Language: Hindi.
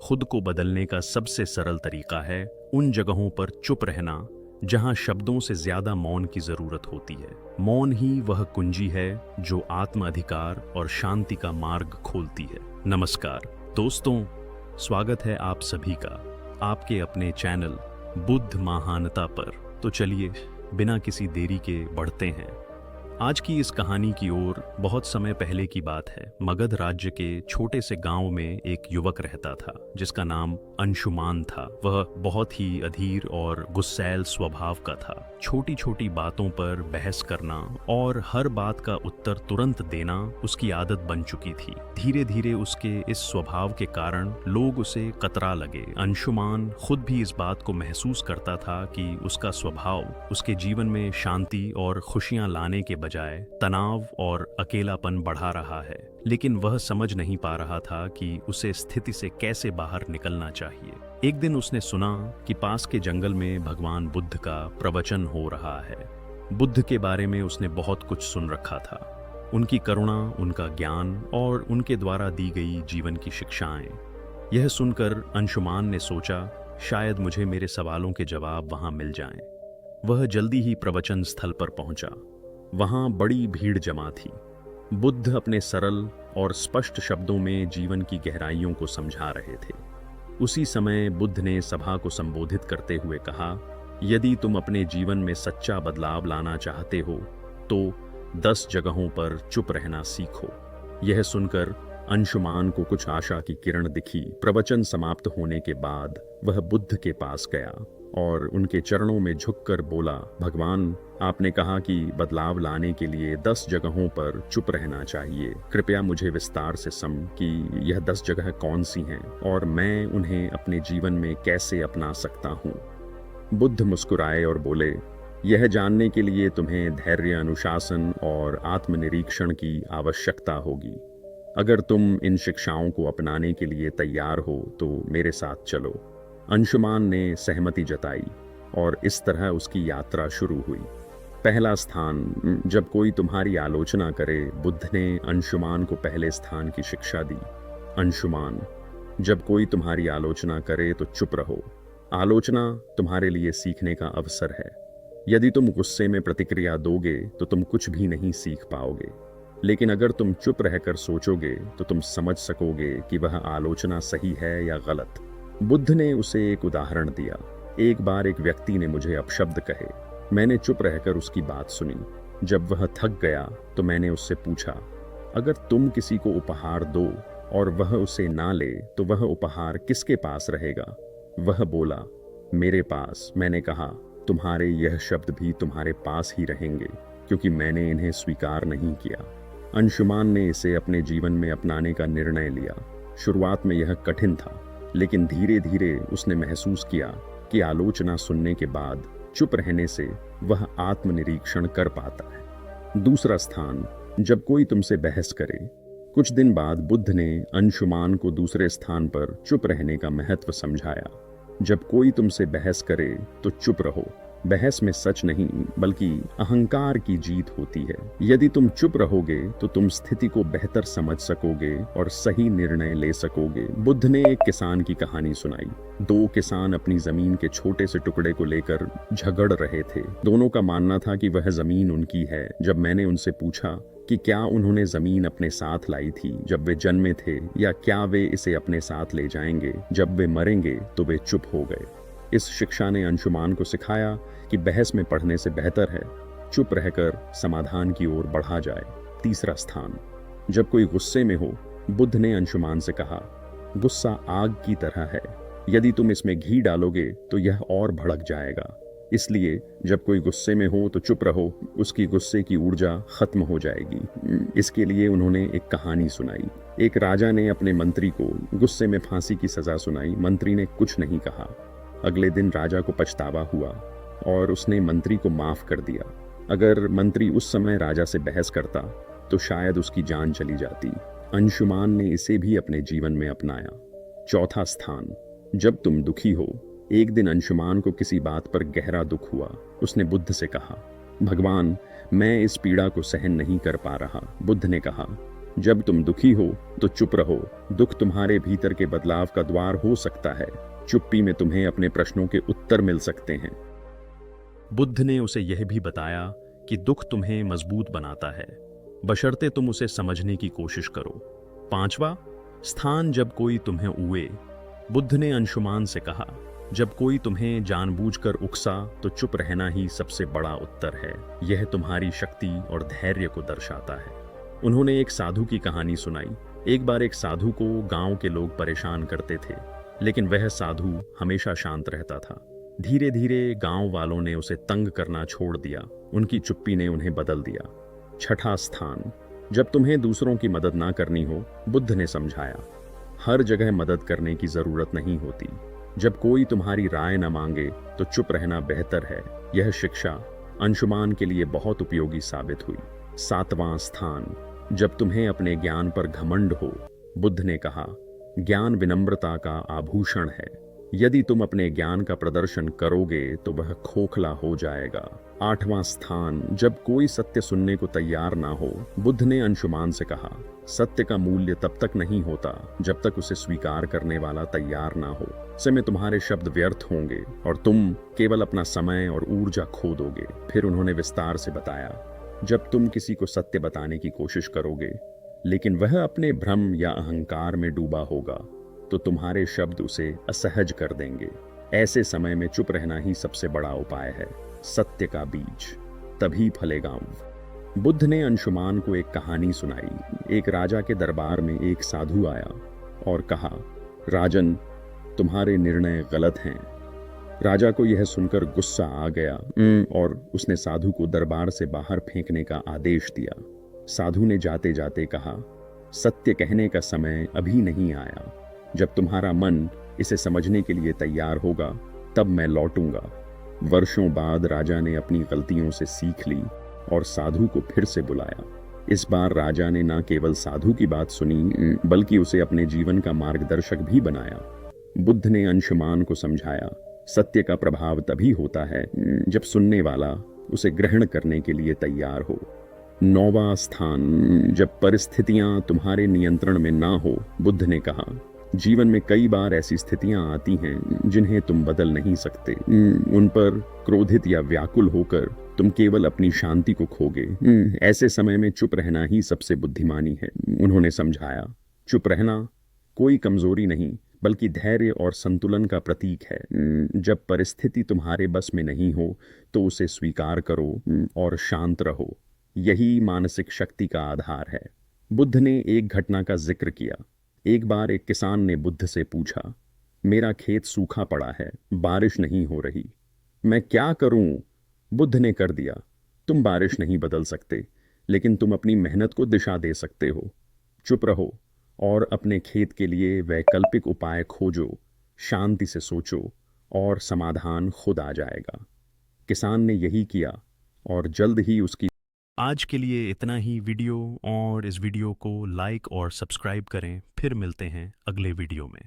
खुद को बदलने का सबसे सरल तरीका है उन जगहों पर चुप रहना जहां शब्दों से ज्यादा मौन की जरूरत होती है। मौन ही वह कुंजी है जो आत्म अधिकार और शांति का मार्ग खोलती है। नमस्कार दोस्तों, स्वागत है आप सभी का आपके अपने चैनल बुद्ध महानता पर। तो चलिए बिना किसी देरी के बढ़ते हैं आज की इस कहानी की ओर। बहुत समय पहले की बात है। मगध राज्य के छोटे से गांव में एक युवक रहता था जिसका नाम अंशुमान था। वह बहुत ही अधीर और गुस्सैल स्वभाव का था। छोटी छोटी बातों पर बहस करना और हर बात का उत्तर तुरंत देना उसकी आदत बन चुकी थी। धीरे धीरे उसके इस स्वभाव के कारण लोग उसे कतरा लगे। अंशुमान खुद भी इस बात को महसूस करता था कि उसका स्वभाव उसके जीवन में शांति और खुशियां लाने के बजाय तनाव और अकेलापन बढ़ा रहा है, लेकिन वह समझ नहीं पा रहा था कि उसे स्थिति से कैसे बाहर निकलना चाहिए। एक दिन उसने सुना कि पास के जंगल में भगवान बुद्ध का प्रवचन हो रहा है। बुद्ध के बारे में उसने बहुत कुछ सुन रखा था, उनकी करुणा, उनका ज्ञान और उनके द्वारा दी गई जीवन की शिक्षाएं। यह सुनकर अंशुमान ने सोचा, शायद मुझे मेरे सवालों के जवाब वहां मिल जाएं। वह जल्दी ही प्रवचन स्थल पर पहुंचा। वहां बड़ी भीड़ जमा थी। बुद्ध अपने सरल और स्पष्ट शब्दों में जीवन की गहराइयों को समझा रहे थे। उसी समय बुद्ध ने सभा को संबोधित करते हुए कहा, यदि तुम अपने जीवन में सच्चा बदलाव लाना चाहते हो तो 10 जगहों पर चुप रहना सीखो। यह सुनकर अंशुमान को कुछ आशा की किरण दिखी। प्रवचन समाप्त होने के बाद वह बुद्ध के पास गया और उनके चरणों में झुककर बोला, भगवान, आपने कहा कि बदलाव लाने के लिए 10 जगहों पर चुप रहना चाहिए। कृपया मुझे विस्तार से कि यह 10 जगह कौन सी हैं और मैं उन्हें अपने जीवन में कैसे अपना सकता हूँ। बुद्ध मुस्कुराए और बोले, यह जानने के लिए तुम्हें धैर्य, अनुशासन और आत्मनिरीक्षण की आवश्यकता होगी। अगर तुम इन शिक्षाओं को अपनाने के लिए तैयार हो तो मेरे साथ चलो। अंशुमान ने सहमति जताई और इस तरह उसकी यात्रा शुरू हुई। पहला स्थान, जब कोई तुम्हारी आलोचना करे। बुद्ध ने अंशुमान को पहले स्थान की शिक्षा दी। अंशुमान, जब कोई तुम्हारी आलोचना करे तो चुप रहो। आलोचना तुम्हारे लिए सीखने का अवसर है। यदि तुम गुस्से में प्रतिक्रिया दोगे तो तुम कुछ भी नहीं सीख पाओगे, लेकिन अगर तुम चुप रहकर सोचोगे तो तुम समझ सकोगे कि वह आलोचना सही है या गलत। बुद्ध ने उसे एक उदाहरण दिया। एक बार एक व्यक्ति ने मुझे अपशब्द कहे। मैंने चुप रहकर उसकी बात सुनी। जब वह थक गया तो मैंने उससे पूछा, अगर तुम किसी को उपहार दो और वह उसे ना ले तो वह उपहार किसके पास रहेगा? वह बोला, मेरे पास। मैंने कहा, तुम्हारे यह शब्द भी तुम्हारे पास ही रहेंगे क्योंकि मैंने इन्हें स्वीकार नहीं किया। अंशुमान ने इसे अपने जीवन में अपनाने का निर्णय लिया। शुरुआत में यह कठिन था, लेकिन धीरे धीरे उसने महसूस किया कि आलोचना सुनने के बाद चुप रहने से वह आत्मनिरीक्षण कर पाता है। दूसरा स्थान, जब कोई तुमसे बहस करे। कुछ दिन बाद बुद्ध ने अंशुमान को दूसरे स्थान पर चुप रहने का महत्व समझाया। जब कोई तुमसे बहस करे तो चुप रहो। बहस में सच नहीं बल्कि अहंकार की जीत होती है। यदि तुम चुप रहोगे तो तुम स्थिति को बेहतर समझ सकोगे और सही निर्णय ले सकोगे। बुद्ध ने एक किसान की कहानी सुनाई। 2 किसान अपनी जमीन के छोटे से टुकड़े को लेकर झगड़ रहे थे। दोनों का मानना था कि वह जमीन उनकी है। जब मैंने उनसे पूछा कि क्या उन्होंने जमीन अपने साथ लाई थी जब वे जन्मे थे, या क्या वे इसे अपने साथ ले जाएंगे जब वे मरेंगे, तो वे चुप हो गए। इस शिक्षा ने अंशुमान को सिखाया कि बहस में पढ़ने से बेहतर है चुप रहकर समाधान की ओर बढ़ा जाए। तीसरा स्थान, जब कोई गुस्से में हो। बुद्ध ने अंशुमान से कहा, गुस्सा आग की तरह है। यदि तुम इसमें घी डालोगे तो यह और भड़क जाएगा। इसलिए जब कोई गुस्से में हो तो चुप रहो, उसकी गुस्से की ऊर्जा खत्म हो जाएगी। इसके लिए उन्होंने एक कहानी सुनाई। एक राजा ने अपने मंत्री को गुस्से में फांसी की सजा सुनाई। मंत्री ने कुछ नहीं कहा। अगले दिन राजा को पछतावा हुआ और उसने मंत्री को माफ कर दिया। अगर मंत्री उस समय राजा से बहस करता तो शायद उसकी जान चली जाती। अंशुमान ने इसे भी अपने जीवन में अपनाया। चौथा स्थान, जब तुम दुखी हो। एक दिन अंशुमान को किसी बात पर गहरा दुख हुआ। उसने बुद्ध से कहा, भगवान, मैं इस पीड़ा को सहन नहीं कर पा रहा। बुद्ध ने कहा, जब तुम दुखी हो तो चुप रहो। दुख तुम्हारे भीतर के बदलाव का द्वार हो सकता है। चुप्पी में तुम्हें अपने प्रश्नों के उत्तर मिल सकते हैं। बुद्ध ने उसे यह भी बताया कि दुख तुम्हें मजबूत बनाता है, बशर्ते तुम उसे समझने की कोशिश करो। 5वां स्थान, जब कोई तुम्हें उए। बुद्ध ने अंशुमान से कहा, जब कोई तुम्हें जानबूझकर उकसा तो चुप रहना ही सबसे बड़ा उत्तर है। यह तुम्हारी शक्ति और धैर्य को दर्शाता है। उन्होंने एक साधु की कहानी सुनाई। एक बार एक साधु को गांव के लोग परेशान करते थे, लेकिन वह साधु हमेशा शांत रहता था। धीरे धीरे गांव वालों ने उसे तंग करना छोड़ दिया। उनकी चुप्पी ने उन्हें बदल दिया। 6वां स्थान, जब तुम्हें दूसरों की मदद ना करनी हो। बुद्ध ने समझाया, हर जगह मदद करने की जरूरत नहीं होती। जब कोई तुम्हारी राय न मांगे तो चुप रहना बेहतर है। यह शिक्षा अंशुमान के लिए बहुत उपयोगी साबित हुई। 7वां स्थान, जब तुम्हें अपने ज्ञान पर घमंड हो। बुद्ध ने कहा, ज्ञान विनम्रता का आभूषण है। यदि तुम अपने ज्ञान का प्रदर्शन करोगे तो वह खोखला हो जाएगा। 8वां स्थान, जब कोई सत्य सुनने को तैयार ना हो। बुद्ध ने अंशुमान से कहा, सत्य का मूल्य तब तक नहीं होता जब तक उसे स्वीकार करने वाला तैयार ना हो। ऐसे में तुम्हारे शब्द व्यर्थ होंगे और तुम केवल अपना समय और ऊर्जा खो दोगे। फिर उन्होंने विस्तार से बताया, जब तुम किसी को सत्य बताने की कोशिश करोगे लेकिन वह अपने भ्रम या अहंकार में डूबा होगा तो तुम्हारे शब्द उसे असहज कर देंगे। ऐसे समय में चुप रहना ही सबसे बड़ा उपाय है। सत्य का बीज तभी फलेगा। बुद्ध ने अंशुमान को एक कहानी सुनाई। एक राजा के दरबार में एक साधु आया और कहा, राजन, तुम्हारे निर्णय गलत हैं। राजा को यह सुनकर गुस्सा आ गया और उसने साधु को दरबार से बाहर फेंकने का आदेश दिया। साधु ने जाते जाते कहा, सत्य कहने का समय अभी नहीं आया। जब तुम्हारा मन इसे समझने के लिए तैयार होगा तब मैं लौटूंगा। वर्षों बाद राजा ने अपनी गलतियों से सीख ली और साधु को फिर से बुलाया। इस बार राजा ने न केवल साधु की बात सुनी बल्कि उसे अपने जीवन का मार्गदर्शक भी बनाया। बुद्ध ने अंशुमान को समझाया, सत्य का प्रभाव तभी होता है जब सुनने वाला उसे ग्रहण करने के लिए तैयार हो। 9वां स्थान, जब परिस्थितियां तुम्हारे नियंत्रण में ना हो। बुद्ध ने कहा, जीवन में कई बार ऐसी स्थितियां आती हैं जिन्हें तुम बदल नहीं सकते। उन पर क्रोधित या व्याकुल होकर तुम केवल अपनी शांति को खोगे। ऐसे समय में चुप रहना ही सबसे बुद्धिमानी है। उन्होंने समझाया, चुप रहना कोई कमजोरी नहीं बल्कि धैर्य और संतुलन का प्रतीक है। जब परिस्थिति तुम्हारे बस में नहीं हो तो उसे स्वीकार करो और शांत रहो। यही मानसिक शक्ति का आधार है। बुद्ध ने एक घटना का जिक्र किया। एक बार एक किसान ने बुद्ध से पूछा, मेरा खेत सूखा पड़ा है, बारिश नहीं हो रही, मैं क्या करूं? बुद्ध ने कर दिया, तुम बारिश नहीं बदल सकते, लेकिन तुम अपनी मेहनत को दिशा दे सकते हो। चुप रहो और अपने खेत के लिए वैकल्पिक उपाय खोजो। शांति से सोचो और समाधान खुद आ जाएगा। किसान ने यही किया और जल्द ही उसकी। आज के लिए इतना ही वीडियो, और इस वीडियो को लाइक और सब्सक्राइब करें। फिर मिलते हैं अगले वीडियो में।